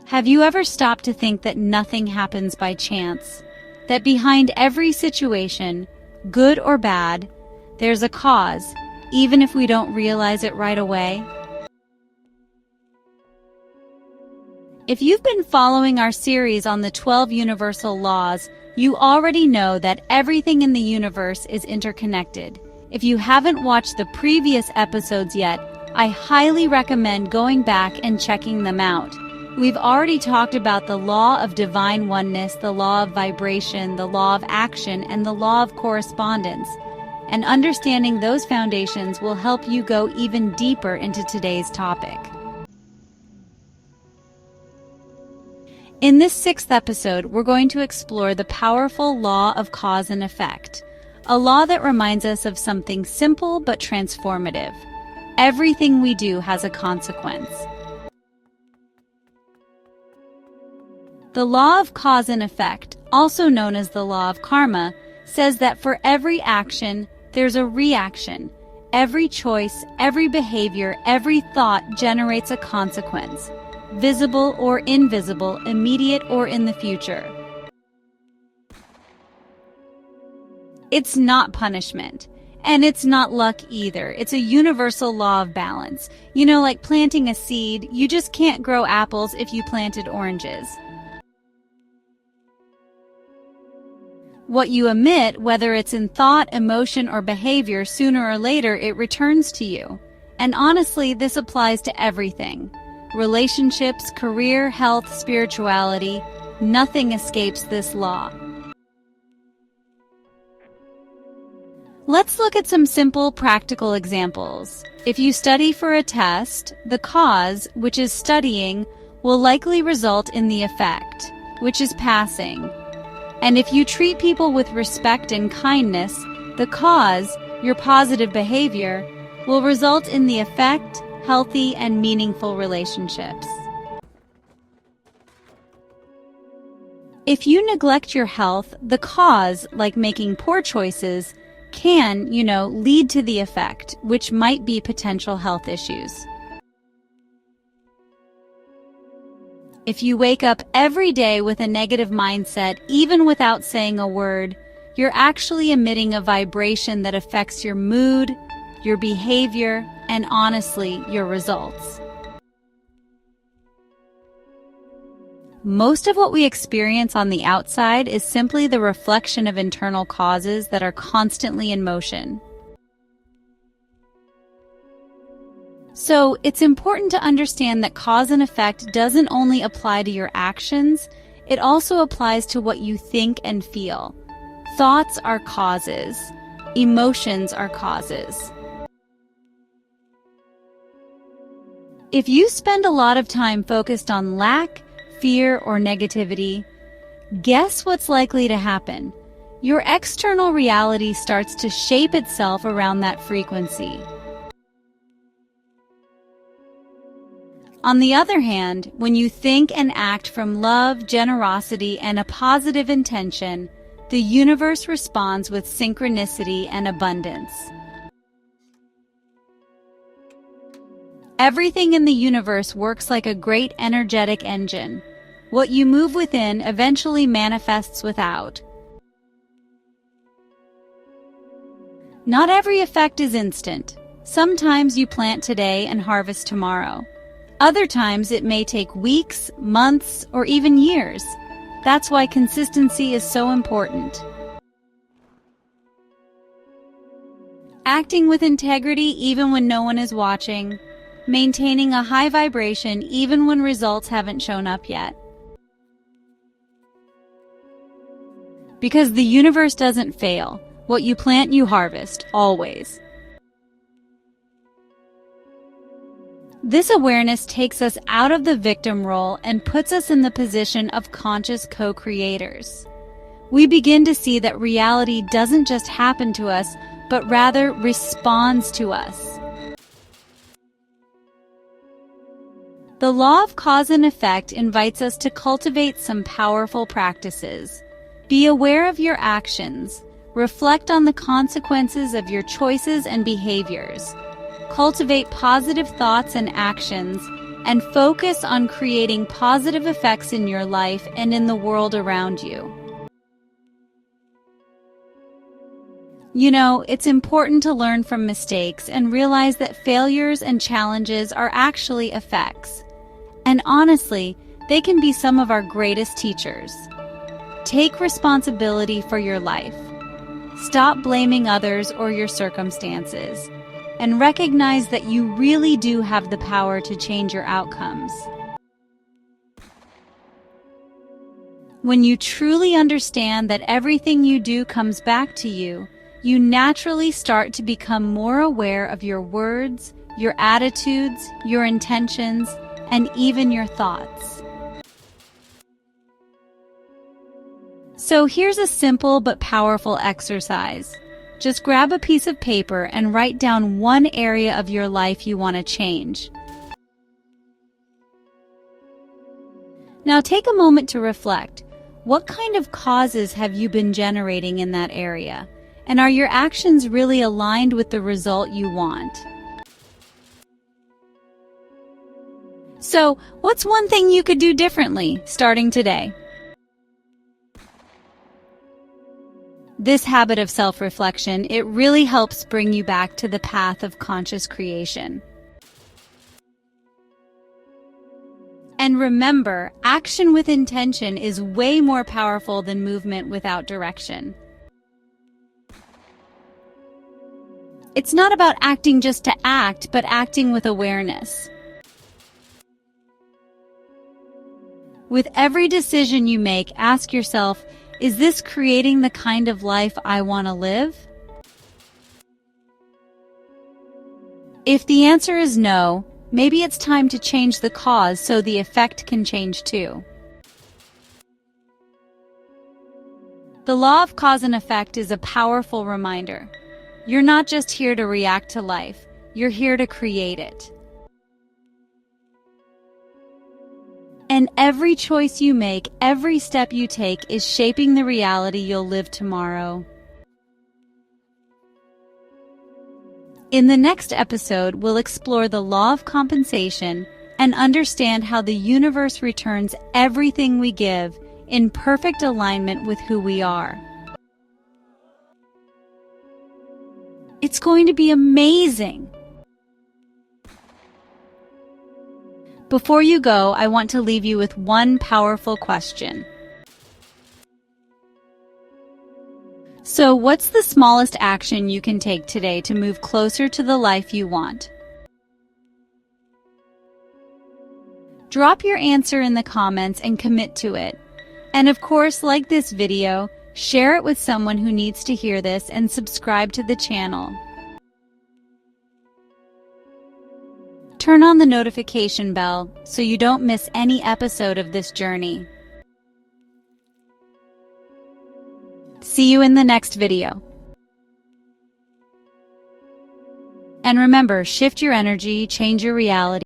Have you ever stopped to think that nothing happens by chance? That behind every situation, good or bad, there's a cause, even if we don't realize it right away? If you've been following our series on the 12 universal laws, you already know that everything in the universe is interconnected. If you haven't watched the previous episodes yet, I highly recommend going back and checking them out. We've already talked about the law of divine oneness, the law of vibration, the law of action, and the law of correspondence. And understanding those foundations will help you go even deeper into today's topic. In this 6th episode, we're going to explore the powerful law of cause and effect, a law that reminds us of something simple but transformative. Everything we do has a consequence. The law of cause and effect, also known as the law of karma, says that for every action, there's a reaction. Every choice, every behavior, every thought generates a consequence, visible or invisible, immediate or in the future. It's not punishment, and it's not luck either. It's a universal law of balance. You know, like planting a seed, you just can't grow apples if you planted oranges. What you emit, whether it's in thought, emotion, or behavior, sooner or later it returns to you. And honestly, this applies to everything. Relationships, career, health, spirituality, nothing escapes this law. Let's look at some simple, practical examples. If you study for a test, the cause, which is studying, will likely result in the effect, which is passing. And if you treat people with respect and kindness, the cause, your positive behavior, will result in the effect, healthy and meaningful relationships. If you neglect your health, the cause, like making poor choices, can, lead to the effect, which might be potential health issues. If you wake up every day with a negative mindset, even without saying a word, you're actually emitting a vibration that affects your mood, your behavior, and honestly, your results. Most of what we experience on the outside is simply the reflection of internal causes that are constantly in motion. So, it's important to understand that cause and effect doesn't only apply to your actions, it also applies to what you think and feel. Thoughts are causes. Emotions are causes. If you spend a lot of time focused on lack, fear, or negativity, guess what's likely to happen? Your external reality starts to shape itself around that frequency. On the other hand, when you think and act from love, generosity, and a positive intention, the universe responds with synchronicity and abundance. Everything in the universe works like a great energetic engine. What you move within eventually manifests without. Not every effect is instant. Sometimes you plant today and harvest tomorrow. Other times it may take weeks, months, or even years. That's why consistency is so important. Acting with integrity even when no one is watching. Maintaining a high vibration even when results haven't shown up yet. Because the universe doesn't fail. What you plant, you harvest, always. This awareness takes us out of the victim role and puts us in the position of conscious co-creators. We begin to see that reality doesn't just happen to us, but rather responds to us. The law of cause and effect invites us to cultivate some powerful practices. Be aware of your actions. Reflect on the consequences of your choices and behaviors. Cultivate positive thoughts and actions, and focus on creating positive effects in your life and in the world around you. You know, it's important to learn from mistakes and realize that failures and challenges are actually effects. And honestly, they can be some of our greatest teachers. Take responsibility for your life. Stop blaming others or your circumstances, and recognize that you really do have the power to change your outcomes. When you truly understand that everything you do comes back to you, you naturally start to become more aware of your words, your attitudes, your intentions, and even your thoughts. So here's a simple but powerful exercise. Just grab a piece of paper and write down one area of your life you want to change. Now take a moment to reflect. What kind of causes have you been generating in that area? And are your actions really aligned with the result you want? So, what's one thing you could do differently starting today? This habit of self-reflection, it really helps bring you back to the path of conscious creation. And remember, action with intention is way more powerful than movement without direction. It's not about acting just to act, but acting with awareness. With every decision you make, ask yourself, is this creating the kind of life I want to live? If the answer is no, maybe it's time to change the cause so the effect can change too. The law of cause and effect is a powerful reminder. You're not just here to react to life, you're here to create it. And every choice you make, every step you take is shaping the reality you'll live tomorrow. In the next episode, we'll explore the law of compensation and understand how the universe returns everything we give in perfect alignment with who we are. It's going to be amazing. Before you go, I want to leave you with one powerful question. So, what's the smallest action you can take today to move closer to the life you want? Drop your answer in the comments and commit to it. And of course, like this video, share it with someone who needs to hear this and subscribe to the channel. Turn on the notification bell so you don't miss any episode of this journey. See you in the next video. And remember, shift your energy, change your reality.